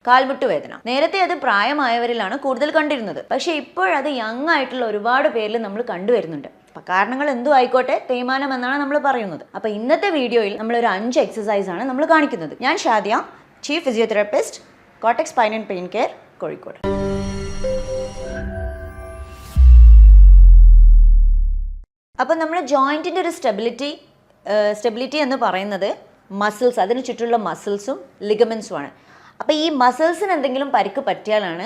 കാൽമുട്ട് വേദന നേരത്തെ അത് പ്രായമായവരിലാണ് കൂടുതൽ കണ്ടിരുന്നത്. പക്ഷേ ഇപ്പോഴത് യങ് ആയിട്ടുള്ള ഒരുപാട് പേരിൽ നമ്മൾ കണ്ടുവരുന്നുണ്ട്. അപ്പം കാരണങ്ങൾ എന്തു ആയിക്കോട്ടെ, തേയ്മാനം എന്നാണ് നമ്മൾ പറയുന്നത്. അപ്പം ഇന്നത്തെ വീഡിയോയിൽ നമ്മളൊരു 5 എക്സസൈസ് ആണ് നമ്മൾ കാണിക്കുന്നത്. ഞാൻ Shadiya, chief physiotherapist, Cortex spine and pain care, Kozhikode. അപ്പം നമ്മൾ ജോയിൻറ്റിൻ്റെ ഒരു സ്റ്റെബിലിറ്റി എന്ന് പറയുന്നത് മസിൽസ്, അതിന് ചുറ്റുള്ള മസിൽസും ലിഗമെൻസുമാണ്. അപ്പോൾ ഈ മസിൽസിന് എന്തെങ്കിലും പരിക്ക് പറ്റിയാലാണ്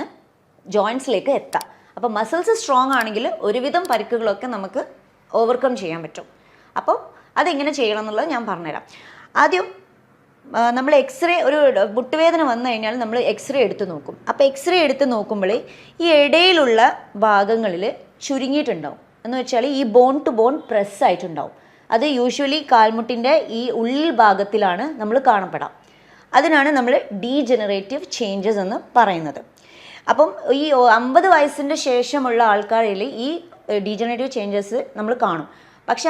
ജോയിൻസിലേക്ക് എത്തുക. അപ്പോൾ മസിൽസ് സ്ട്രോങ് ആണെങ്കിൽ ഒരുവിധം പരിക്കുകളൊക്കെ നമുക്ക് ഓവർകം ചെയ്യാൻ പറ്റും. അപ്പോൾ അതെങ്ങനെ ചെയ്യണം എന്നുള്ളത് ഞാൻ പറഞ്ഞുതരാം. ആദ്യം നമ്മൾ ഒരു മുട്ടുവേദന വന്നു കഴിഞ്ഞാൽ നമ്മൾ എക്സ്റേ എടുത്ത് നോക്കും. അപ്പോൾ എക്സ്റേ എടുത്ത് നോക്കുമ്പോൾ ഈ ഇടയിലുള്ള ഭാഗങ്ങളിൽ ചുരുങ്ങിയിട്ടുണ്ടാവും. എന്ന് വെച്ചാൽ ഈ ബോൺ ടു ബോൺ പ്രസ് ആയിട്ടുണ്ടാവും. അത് യൂഷ്വലി കാൽമുട്ടിൻ്റെ ഈ ഉള്ളിൽ ഭാഗത്തിലാണ് നമ്മൾ കാണപ്പെടാം. അതിനാണ് നമ്മൾ ഡീജനറേറ്റീവ് ചേഞ്ചസ് എന്ന് പറയുന്നത്. അപ്പം ഈ 50 വയസ്സിൻ്റെ ശേഷമുള്ള ആൾക്കാരിൽ ഈ ഡീജനറേറ്റീവ് ചേഞ്ചസ് നമ്മൾ കാണും. പക്ഷേ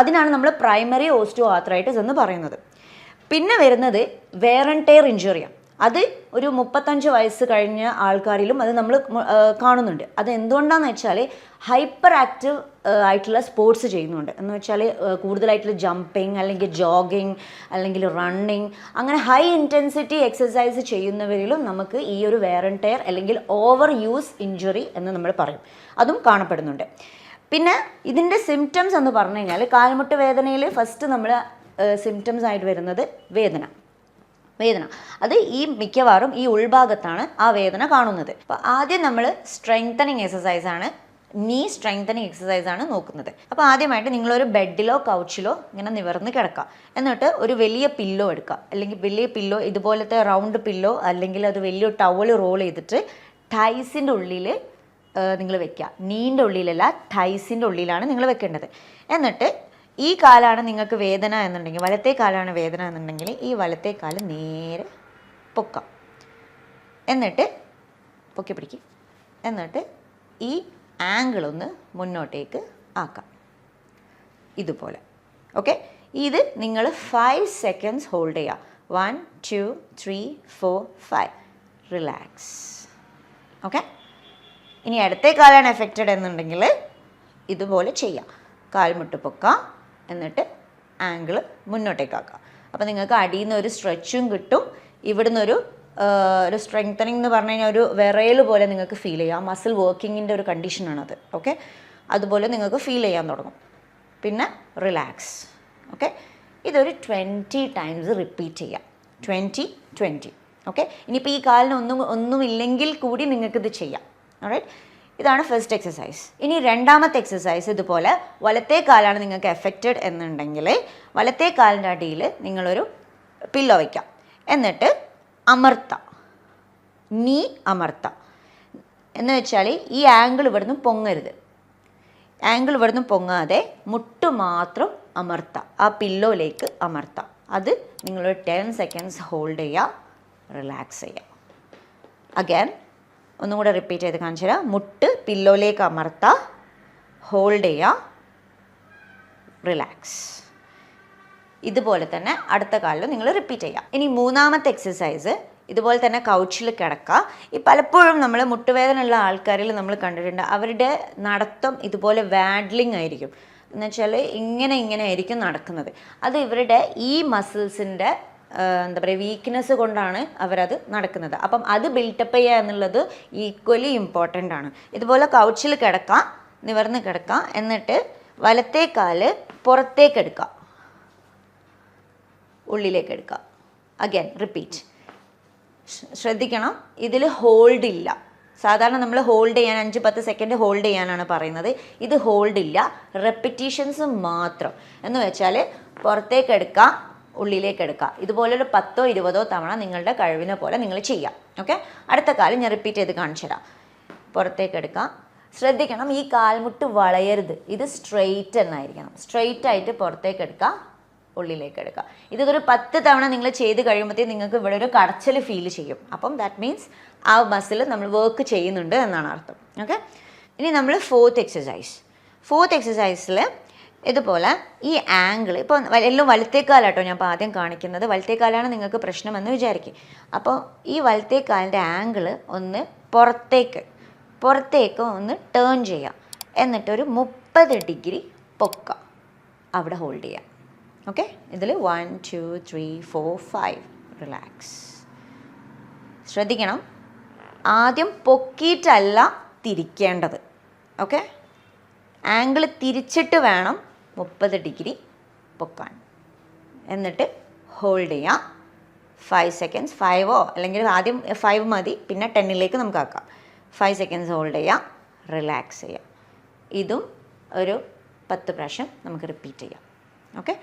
അതിനാണ് നമ്മൾ പ്രൈമറി ഓസ്റ്റോ ആർത്രൈറ്റിസ് എന്ന് പറയുന്നത്. പിന്നെ വരുന്നത് വെയർ ആൻഡ് ടയർ ഇഞ്ചുറിയാണ്. അത് ഒരു 35 വയസ്സ് കഴിഞ്ഞ ആൾക്കാരിലും അത് നമ്മൾ കാണുന്നുണ്ട്. അത് എന്തുകൊണ്ടാണെന്ന് വെച്ചാൽ ഹൈപ്പർ ആക്റ്റീവ് ആയിട്ടുള്ള സ്പോർട്സ് ചെയ്യുന്നുണ്ട്. എന്ന് വെച്ചാൽ കൂടുതലായിട്ടുള്ള ജമ്പിങ് അല്ലെങ്കിൽ ജോഗിങ് അല്ലെങ്കിൽ റണ്ണിങ്, അങ്ങനെ ഹൈ ഇൻറ്റൻസിറ്റി എക്സസൈസ് ചെയ്യുന്നവരിലും നമുക്ക് ഈ ഒരു വെയർ ആൻഡ് ടയർ അല്ലെങ്കിൽ ഓവർ യൂസ് ഇഞ്ചുറി എന്ന് നമ്മൾ പറയും. അതും കാണപ്പെടുന്നുണ്ട്. പിന്നെ ഇതിൻ്റെ സിംറ്റംസ് എന്ന് പറഞ്ഞു കഴിഞ്ഞാൽ കാൽമുട്ട് വേദനയിൽ ഫസ്റ്റ് നമ്മൾ സിംറ്റംസ് ആയിട്ട് വരുന്നത് വേദന. അത് ഈ മിക്കവാറും ഈ ഉൾഭാഗത്താണ് ആ വേദന കാണുന്നത്. അപ്പോൾ ആദ്യം നമ്മൾ സ്ട്രെങ്തനിങ് എക്സസൈസാണ്, നീ സ്ട്രെങ്തനിങ് എക്സസൈസാണ് നോക്കുന്നത്. അപ്പോൾ ആദ്യമായിട്ട് നിങ്ങളൊരു ബെഡിലോ കൗച്ചിലോ ഇങ്ങനെ നിവർന്ന് കിടക്കുക. എന്നിട്ട് ഒരു വലിയ പില്ലോ എടുക്കുക. അല്ലെങ്കിൽ വലിയ പില്ലോ, ഇതുപോലത്തെ റൗണ്ട് പില്ലോ അല്ലെങ്കിൽ അത് വലിയ ടവൽ റോൾ ചെയ്തിട്ട് ടൈസിൻ്റെ ഉള്ളിൽ നിങ്ങൾ വെക്കുക. നീൻ്റെ ഉള്ളിലല്ല, ടൈസിൻ്റെ ഉള്ളിലാണ് നിങ്ങൾ വെക്കേണ്ടത്. എന്നിട്ട് ഈ കാലാണ് നിങ്ങൾക്ക് വേദന എന്നുണ്ടെങ്കിൽ, വലത്തെ കാലാണ് വേദന എന്നുണ്ടെങ്കിൽ ഈ വലത്തെ കാല് നേരെ പൊക്കാം. എന്നിട്ട് പൊക്കി പിടിക്കും. എന്നിട്ട് ഈ ആംഗിളൊന്ന് മുന്നോട്ടേക്ക് ആക്കാം, ഇതുപോലെ. ഓക്കെ, ഇത് നിങ്ങൾ 5 സെക്കൻഡ്സ് ഹോൾഡ് ചെയ്യുക. 1 2 3 4 5. റിലാക്സ്. ഓക്കെ, ഇനി അടുത്ത കാലാണ് എഫക്റ്റഡ് എന്നുണ്ടെങ്കിൽ ഇതുപോലെ ചെയ്യാം. കാൽമുട്ട് പൊക്കാം, എന്നിട്ട് ആംഗിൾ മുന്നോട്ടേക്കാക്കുക. അപ്പോൾ നിങ്ങൾക്ക് അടിയിൽ നിന്ന് ഒരു സ്ട്രെച്ചും കിട്ടും. ഇവിടുന്ന് ഒരു സ്ട്രെങ്തനിങ് എന്ന് പറഞ്ഞു കഴിഞ്ഞാൽ ഒരു വിറയൽ പോലെ നിങ്ങൾക്ക് ഫീൽ ചെയ്യാം. മസിൽ വർക്കിങ്ങിൻ്റെ ഒരു കണ്ടീഷനാണത്. ഓക്കെ, അതുപോലെ നിങ്ങൾക്ക് ഫീൽ ചെയ്യാൻ തുടങ്ങും. പിന്നെ റിലാക്സ്. ഓക്കെ, ഇതൊരു 20 ടൈംസ് റിപ്പീറ്റ് ചെയ്യാം. 20. ഓക്കെ, ഇനിയിപ്പോൾ ഈ കാലിന് ഒന്നുമില്ലെങ്കിൽ കൂടി നിങ്ങൾക്കിത് ചെയ്യാം. ഓൾറൈറ്റ്, ഇതാണ് ഫസ്റ്റ് എക്സസൈസ്. ഇനി രണ്ടാമത്തെ എക്സസൈസ് ഇതുപോലെ വലത്തെ കാലാണ് നിങ്ങൾക്ക് എഫക്റ്റഡ് എന്നുണ്ടെങ്കിൽ വലത്തെ കാലിൻ്റെ അടിയിൽ നിങ്ങളൊരു പില്ലോ വയ്ക്കാം. എന്നിട്ട് അമർത്താം, നീ അമർത്താം. എന്ന് വെച്ചാൽ ഈ ആംഗിൾ ഇവിടുന്ന് പൊങ്ങരുത്. ആംഗിൾ ഇവിടുന്ന് പൊങ്ങാതെ മുട്ട് മാത്രം അമർത്താം, ആ പില്ലോയിലേക്ക് അമർത്താം. അത് നിങ്ങളൊരു 10 സെക്കൻഡ്സ് ഹോൾഡ് ചെയ്യുക, റിലാക്സ് ചെയ്യുക. അഗൈൻ ഒന്നും കൂടെ റിപ്പീറ്റ് ചെയ്ത് കാണിച്ചു തരാം. മുട്ട് പില്ലോയിലേക്ക് അമർത്താം, ഹോൾഡ് ചെയ്യുക, റിലാക്സ്. ഇതുപോലെ തന്നെ അടുത്ത കാലിലും നിങ്ങൾ റിപ്പീറ്റ് ചെയ്യുക. ഇനി മൂന്നാമത്തെ എക്സസൈസ് ഇതുപോലെ തന്നെ കൗച്ചിൽ കിടക്കുക. ഈ പലപ്പോഴും നമ്മൾ മുട്ടുവേദനയുള്ള ആൾക്കാരിൽ നമ്മൾ കണ്ടിട്ടുണ്ട്, അവരുടെ നടത്തം ഇതുപോലെ വാഡ്ലിംഗ് ആയിരിക്കും. എന്ന് വെച്ചാൽ ഇങ്ങനെ ആയിരിക്കും നടക്കുന്നത്. അത് ഇവരുടെ ഈ മസിൽസിൻ്റെ എന്താ പറയുക വീക്ക്നെസ് കൊണ്ടാണ് അവരത് നടക്കുന്നത്. അപ്പം അത് ബിൽട്ടപ്പ് ചെയ്യുക എന്നുള്ളത് ഈക്വലി ഇമ്പോർട്ടൻ്റ് ആണ്. ഇതുപോലെ കൗച്ചിൽ കിടക്കാം, നിവർന്ന് കിടക്കാം. എന്നിട്ട് വലത്തെ കാല് പുറത്തേക്ക് എടുക്കുക, ഉള്ളിലേക്ക് എടുക്കുക. Again repeat. ശ്രദ്ധിക്കണം, ഇതിൽ ഹോൾഡ് ഇല്ല. സാധാരണ നമ്മൾ ഹോൾഡ് ചെയ്യാൻ 5-10 സെക്കൻഡ് ഹോൾഡ് ചെയ്യാനാണ് പറയുന്നത്. ഇത് ഹോൾഡ് ഇല്ല, റെപ്പിറ്റീഷൻസ് മാത്രം. എന്ന് വെച്ചാൽ പുറത്തേക്ക് എടുക്കാം, ഉള്ളിലേക്ക് എടുക്കുക. ഇതുപോലൊരു 10-20 തവണ നിങ്ങളുടെ കഴിവിനെ പോലെ നിങ്ങൾ ചെയ്യാം. ഓക്കെ, അടുത്ത കാലം ഞാൻ റിപ്പീറ്റ് ചെയ്ത് കാണിച്ചു തരാം. പുറത്തേക്ക് എടുക്കാം. ശ്രദ്ധിക്കണം, ഈ കാൽമുട്ട് വളയരുത്. ഇത് സ്ട്രെയിറ്റ് എന്നായിരിക്കണം. സ്ട്രെയിറ്റ് ആയിട്ട് പുറത്തേക്ക് എടുക്കുക, ഉള്ളിലേക്ക് എടുക്കുക. ഇതൊരു 10 തവണ നിങ്ങൾ ചെയ്ത് കഴിയുമ്പോഴത്തേക്ക് നിങ്ങൾക്ക് ഇവിടെ ഒരു കടച്ചൽ ഫീൽ ചെയ്യും. അപ്പം ദാറ്റ് മീൻസ് ആ മസിൽ നമ്മൾ വർക്ക് ചെയ്യുന്നുണ്ട് എന്നാണ് അർത്ഥം. ഓക്കെ, ഇനി നമ്മൾ ഫോർത്ത് എക്സസൈസിൽ ഇതുപോലെ ഈ ആംഗിൾ ഇപ്പോൾ എല്ലാം വലത്തേക്കാലാട്ടോ ഞാൻ ഇപ്പോൾ ആദ്യം കാണിക്കുന്നത്. വലത്തേക്കാലാണ് നിങ്ങൾക്ക് പ്രശ്നമെന്ന് വിചാരിക്കും. അപ്പോൾ ഈ വലത്തേക്കാലിൻ്റെ ആംഗിൾ ഒന്ന് പുറത്തേക്ക് ഒന്ന് ടേൺ ചെയ്യാം. എന്നിട്ടൊരു 30 ഡിഗ്രി പൊക്കുക, അവിടെ ഹോൾഡ് ചെയ്യാം. ഓക്കെ, ഇതിൽ 1 2 3 4 5 റിലാക്സ്. ശ്രദ്ധിക്കണം, ആദ്യം പൊക്കിയിട്ടല്ല തിരിക്കേണ്ടത്. ഓക്കെ, ആംഗിൾ തിരിച്ചിട്ട് വേണം 30 ഡിഗ്രി പൊക്കാൻ. എന്നിട്ട് ഹോൾഡ് ചെയ്യാം 5 സെക്കൻഡ്സ്. 5 അല്ലെങ്കിൽ ആദ്യം 5 മതി, പിന്നെ 10ലേക്ക് നമുക്ക് ആക്കാം. 5 സെക്കൻഡ്സ് ഹോൾഡ് ചെയ്യാം, റിലാക്സ് ചെയ്യാം. ഇതും ഒരു 10 പ്രാവശ്യം നമുക്ക് റിപ്പീറ്റ് ചെയ്യാം. ഓക്കെ,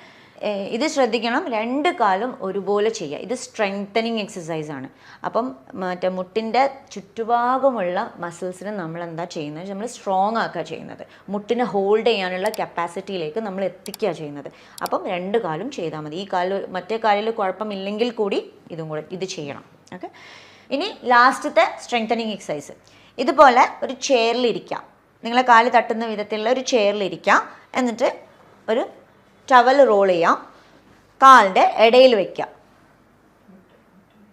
ഇത് ശ്രദ്ധിക്കണം, 2 കാലും ഒരുപോലെ ചെയ്യുക. ഇത് സ്ട്രെങ്തനിങ് എക്സസൈസാണ്. അപ്പം മറ്റേ മുട്ടിൻ്റെ ചുറ്റുഭാഗമുള്ള മസിൽസിന് നമ്മൾ എന്താ ചെയ്യുന്നത്, നമ്മൾ സ്ട്രോങ് ആക്കുക ചെയ്യുന്നത്. മുട്ടിനെ ഹോൾഡ് ചെയ്യാനുള്ള കപ്പാസിറ്റിയിലേക്ക് നമ്മൾ എത്തിക്കുക ചെയ്യുന്നത്. അപ്പം 2 കാലും ചെയ്താൽ മതി. ഈ കാലിൽ മറ്റേ കാലിൽ കുഴപ്പമില്ലെങ്കിൽ കൂടി ഇത് ചെയ്യണം. ഓക്കെ, ഇനി ലാസ്റ്റത്തെ സ്ട്രെങ്തനിങ് എക്സസൈസ്. ഇതുപോലെ ഒരു ചെയറിലിരിക്കാം, നിങ്ങളെ കാല് തട്ടുന്ന വിധത്തിലുള്ള ഒരു ചെയറിലിരിക്കാം. എന്നിട്ട് ഒരു ടവൽ റോൾ ചെയ്യാം, കാലിൻ്റെ ഇടയിൽ വയ്ക്കാം,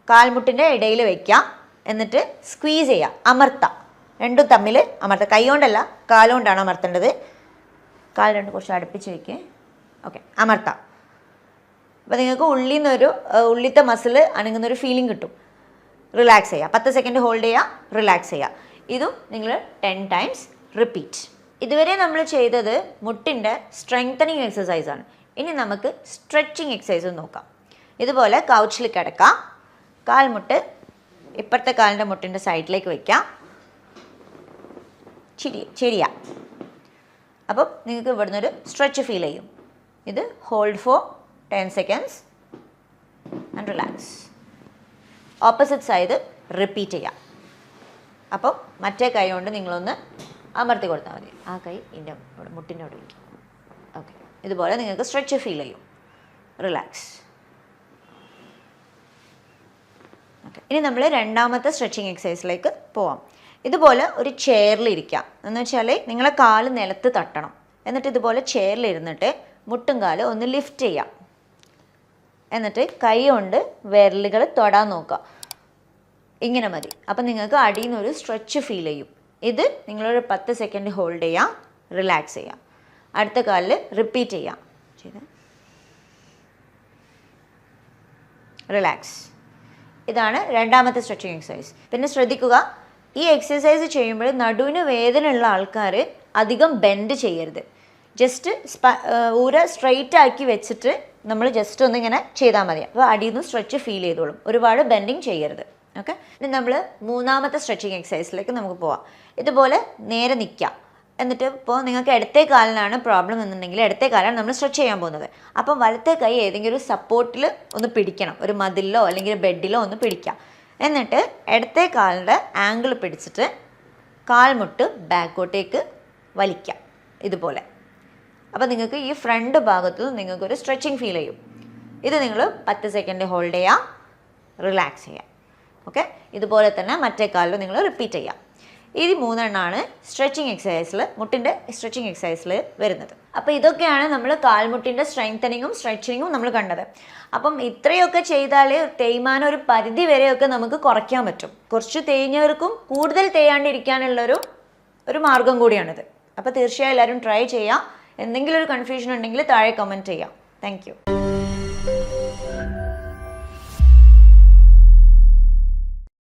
കാൽമുട്ടിൻ്റെ ഇടയിൽ വയ്ക്കാം. എന്നിട്ട് സ്ക്വീസ് ചെയ്യാം, അമർത്താം, രണ്ടും തമ്മിൽ അമർത്താം. കൈ കൊണ്ടല്ല, കാലുകൊണ്ടാണ് അമർത്തേണ്ടത്. കാൽ രണ്ട് കുറച്ച് അടുപ്പിച്ച് വയ്ക്കുക. ഓക്കെ, അമർത്താം. അപ്പോൾ നിങ്ങൾക്ക് ഉള്ളിലത്തെ മസിൽ അനങ്ങുന്നൊരു ഫീലിംഗ് കിട്ടും. റിലാക്സ് ചെയ്യുക, 10 സെക്കൻഡ് ഹോൾഡ് ചെയ്യുക, റിലാക്സ് ചെയ്യുക. ഇതും നിങ്ങൾ 10 ടൈംസ് റിപ്പീറ്റ്. ഇതുവരെ നമ്മൾ ചെയ്തത് മുട്ടിൻ്റെ സ്ട്രെങ്തനിങ് എക്സസൈസാണ്. ഇനി നമുക്ക് സ്ട്രെച്ചിങ് എക്സസൈസ് നോക്കാം. ഇതുപോലെ കൗച്ചിൽ കിടക്കാം, ഇപ്പുറത്തെ കാലിൻ്റെ മുട്ടിൻ്റെ സൈഡിലേക്ക് വയ്ക്കാം, ചിരിയാ. അപ്പം നിങ്ങൾക്ക് ഇവിടുന്ന് ഒരു സ്ട്രെച്ച് ഫീൽ ചെയ്യും. ഇത് hold four 10 seconds and relax. Opposite side repeat ചെയ്യാം. അപ്പം മറ്റേ കൈ കൊണ്ട് നിങ്ങളൊന്ന് അമർത്തി കൊടുത്താൽ മതി. ആ കൈ മുട്ടിൻ്റെ അവിടെ വയ്ക്കും. ഓക്കെ, ഇതുപോലെ നിങ്ങൾക്ക് സ്ട്രെച്ച് ഫീൽ ചെയ്യും. റിലാക്സ്. ഓക്കെ, ഇനി നമ്മൾ രണ്ടാമത്തെ സ്ട്രെച്ചിങ് എക്സസൈസിലേക്ക് പോവാം. ഇതുപോലെ ഒരു ചെയറിലിരിക്കാം. എന്ന് വെച്ചാൽ നിങ്ങളെ കാല് നിലത്ത് തട്ടണം. എന്നിട്ട് ഇതുപോലെ ചെയറിലിരുന്നിട്ട് മുട്ടും കാല് ഒന്ന് ലിഫ്റ്റ് ചെയ്യാം. എന്നിട്ട് കൈ കൊണ്ട് വിരലുകൾ തൊടാൻ നോക്കുക. ഇങ്ങനെ മതി. അപ്പം നിങ്ങൾക്ക് അടിയിൽ നിന്നൊരു സ്ട്രെച്ച് ഫീൽ ചെയ്യും. ഇത് നിങ്ങളൊരു 10 സെക്കൻഡ് ഹോൾഡ് ചെയ്യാം, റിലാക്സ് ചെയ്യാം. അടുത്ത കാലിൽ റിപ്പീറ്റ് ചെയ്യാം. റിലാക്സ്. ഇതാണ് രണ്ടാമത്തെ സ്ട്രെച്ചിങ് എക്സസൈസ്. പിന്നെ ശ്രദ്ധിക്കുക, ഈ എക്സസൈസ് ചെയ്യുമ്പോൾ നടുവിന് വേദന ഉള്ള ആൾക്കാർ അധികം ബെൻഡ് ചെയ്യരുത്. ജസ്റ്റ് സ്ട്രെയിറ്റ് ആക്കി വെച്ചിട്ട് നമ്മൾ ജസ്റ്റ് ഒന്നിങ്ങനെ ചെയ്താൽ മതി. അപ്പോൾ അടിയിൽ നിന്ന് സ്ട്രെച്ച് ഫീൽ ചെയ്തോളും. ഒരുപാട് ബെൻഡിങ് ചെയ്യരുത്. ഓക്കെ, ഇനി നമ്മൾ മൂന്നാമത്തെ സ്ട്രെച്ചിങ് എക്സസൈസിലേക്ക് നമുക്ക് പോവാം. ഇതുപോലെ നേരെ നിൽക്കാം. എന്നിട്ട് ഇപ്പോൾ നിങ്ങൾക്ക് ഇടത്തെ കാലിനാണ് പ്രോബ്ലം എന്നുണ്ടെങ്കിൽ ഇടത്തെ കാലാണ് നമ്മൾ സ്ട്രെച്ച് ചെയ്യാൻ പോകുന്നത്. അപ്പം വലത്തെ കൈ ഏതെങ്കിലും ഒരു സപ്പോർട്ടിൽ ഒന്ന് പിടിക്കണം, ഒരു മതിലിലോ അല്ലെങ്കിൽ ബെഡിലോ ഒന്ന് പിടിക്കാം. എന്നിട്ട് ഇടത്തെ കാലിൻ്റെ ആംഗിൾ പിടിച്ചിട്ട് കാൽമുട്ട് ബാക്കോട്ടേക്ക് വലിക്കാം ഇതുപോലെ. അപ്പോൾ നിങ്ങൾക്ക് ഈ ഫ്രണ്ട് ഭാഗത്ത് നിങ്ങൾക്കൊരു സ്ട്രെച്ചിങ് ഫീൽ ചെയ്യും. ഇത് നിങ്ങൾ 10 സെക്കൻഡ് ഹോൾഡ് ചെയ്യാം, റിലാക്സ് ചെയ്യാം. ഓക്കെ, ഇതുപോലെ തന്നെ മറ്റേ കാലിൽ നിങ്ങൾ റിപ്പീറ്റ് ചെയ്യാം. ഈ 3 എണ്ണമാണ് സ്ട്രെച്ചിങ് എക്സസൈസിൽ, മുട്ടിൻ്റെ സ്ട്രെച്ചിങ് എക്സസൈസിൽ വരുന്നത്. അപ്പോൾ ഇതൊക്കെയാണ് നമ്മൾ കാൽമുട്ടിൻ്റെ സ്ട്രെങ്തനിങ്ങും സ്ട്രെച്ചിങ്ങും നമ്മൾ കണ്ടത്. അപ്പം ഇത്രയൊക്കെ ചെയ്താൽ തേയ്മാനം ഒരു പരിധി വരെയൊക്കെ നമുക്ക് കുറയ്ക്കാൻ പറ്റും. കുറച്ച് തേഞ്ഞവർക്കും കൂടുതൽ തേയാണ്ടിരിക്കാനുള്ളൊരു മാർഗം കൂടിയാണിത്. അപ്പോൾ തീർച്ചയായും എല്ലാവരും ട്രൈ ചെയ്യാം. എന്തെങ്കിലും ഒരു കൺഫ്യൂഷൻ ഉണ്ടെങ്കിൽ താഴെ കമൻറ്റ് ചെയ്യാം. Thank you.